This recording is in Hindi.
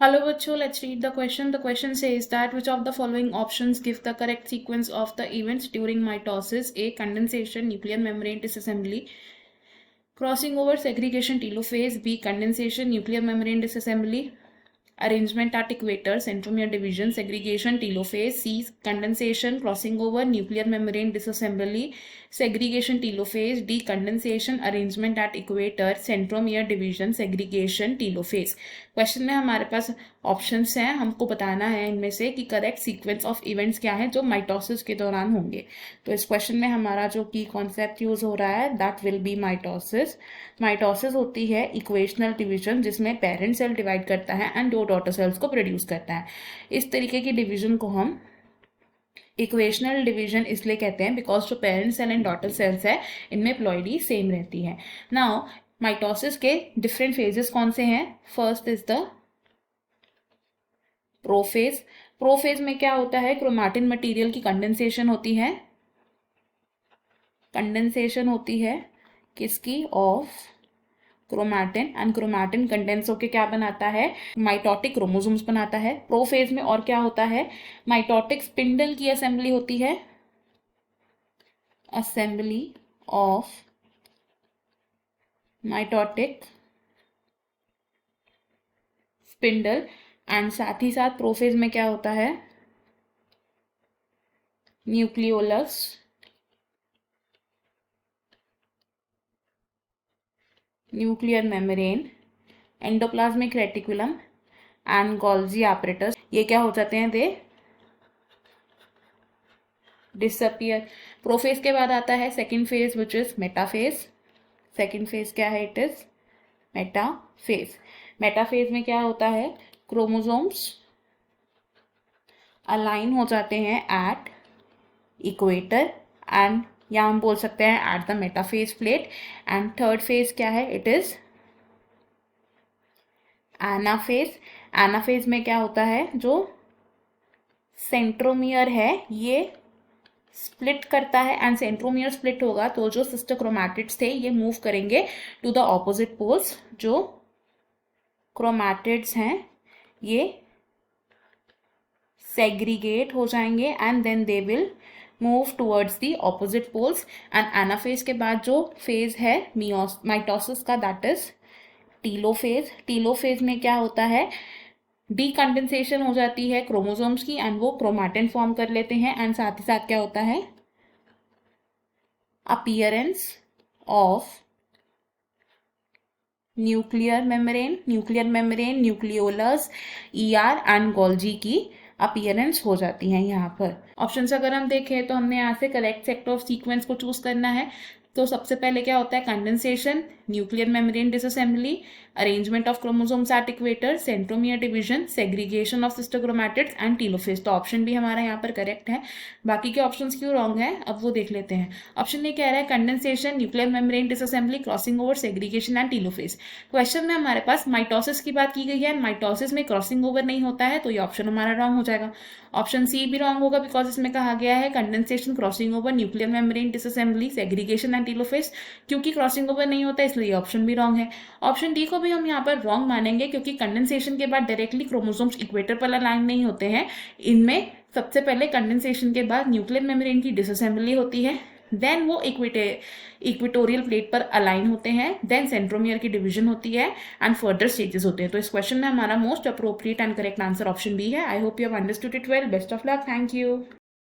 Hello bachcho, let's read the question. The question says that which of the following options give the correct sequence of the events during mitosis? A. Condensation, nuclear membrane disassembly, crossing over, segregation, telophase. B. Condensation, nuclear membrane disassembly, arrangement at equator, centromere division, segregation, telophase. C. Condensation, crossing over, nuclear membrane disassembly, segregation, telophase. D. Condensation, arrangement at equator, centromere division, segregation, telophase. Question में हमारे पास ऑप्शंस हैं, हमको बताना है इनमें से कि करेक्ट सीक्वेंस ऑफ इवेंट्स क्या है जो माइटोसिस के दौरान होंगे। तो इस क्वेश्चन में हमारा जो की कॉन्सेप्ट यूज हो रहा है that will be mitosis. Mitosis होती है इक्वेशनल डिवीजन जिसमें पेरेंट सेल डिवाइड करता है एंड दो डॉटर सेल्स को प्रोड्यूस करता है। इस तरीके की डिवीजन को हम इक्वेशनल डिवीजन इसलिए कहते हैं बिकॉज जो parent cell and daughter cells है इनमें प्लॉइडी सेम रहती है। नाउ माइटोसिस के डिफरेंट फेजेस कौन से हैं? First is the prophase. Prophase में क्या होता है? क्रोमैटिन मटेरियल की कंडेंसेशन होती है। कंडेंसेशन होती है किसकी? Of chromatin, and chromatin condense होकर क्या बनाता है? माइटोटिक क्रोमोसोम्स बनाता है। प्रोफेज में और क्या होता है? माइटोटिक स्पिंडल की असेंबली होती है, assembly of mitotic spindle, and साथ ही साथ प्रोफेज में क्या होता है? Nucleolus, nuclear membrane, endoplasmic reticulum and Golgi apparatus। ये क्या हो जाते हैं? दे डिसअपियर। प्रोफेज के बाद आता है second phase which is metaphase. Second phase क्या है? It is metaphase. मेटाफेज में क्या होता है? क्रोमोसोम्स अलाइन हो जाते हैं एट इक्वेटर एंड या हम बोल सकते हैं at the metaphase plate. And third phase क्या है? It is anaphase. एनाफेज में क्या होता है? जो सेंट्रोमियर है ये स्प्लिट करता है, एंड सेंट्रोमियर स्प्लिट होगा तो जो सिस्टर क्रोमैटिड्स थे ये मूव करेंगे टू द ऑपोजिट पोल्स। जो क्रोमैटिड्स हैं ये सेग्रीगेट हो जाएंगे and then they will move towards the opposite poles. And anaphase के बाद जो फेज है माइटोसिस का दैट इज टीलोफेज। टीलोफेज में क्या होता है? डीकंडेंसेशन हो जाती है क्रोमोसोम्स की एंड वो क्रोमैटिन फॉर्म कर लेते हैं, एंड साथ ही साथ क्या होता है? Appearance of nuclear membrane, nucleolus, ER and Golgi की अपीयरेंस हो जाती है यहाँ पर। ऑप्शंस अगर हम देखें तो हमने यहाँ से करेक्ट सेट ऑफ सीक्वेंस को चूज करना है। तो सबसे पहले क्या होता है? Condensation, nuclear membrane disassembly, arrangement of chromosomes at equator, centromere division, segregation of sister chromatids and telophase. तो ऑप्शन भी हमारा यहाँ पर करेक्ट है। बाकी के ऑप्शंस क्यों रॉन्ग है अब वो देख लेते हैं। ऑप्शन ए कह रहा है condensation, nuclear membrane disassembly, crossing over, segregation and telophase. Question में हमारे पास माइटोसिस की बात की गई है, माइटोसिस में क्रॉसिंग ओवर नहीं होता है तो ये ऑप्शन हमारा रॉन्ग हो जाएगा। ऑप्शन सी भी रॉन्ग होगा बिकॉज इसमें कहा गया है condensation, crossing over, nuclear membrane disassembly, segregation and telophase. क्योंकि क्रॉसिंग ओवर नहीं होता इसलिए ऑप्शन भी रॉन्ग है। ऑप्शन डी को भी हम यहाँ पर रॉन्ग मानेंगे क्योंकि कंडेंसेशन के बाद डायरेक्टली क्रोमोसोम्स इक्वेटर पर अलाइन नहीं होते हैं। इनमें सबसे पहले कंडेंसेशन के बाद न्यूक्लियर मेम्ब्रेन की डिसअसेंबली होती है, देन वो इक्वेटोरियल प्लेट पर अलाइन होते हैं, देन सेंट्रोमियर की डिवीजन होती है एंड फर्दर स्टेजेस होते हैं। तो इस क्वेश्चन में हमारा most appropriate and correct answer option B है। I hope you have understood it well. Best of luck. Thank you.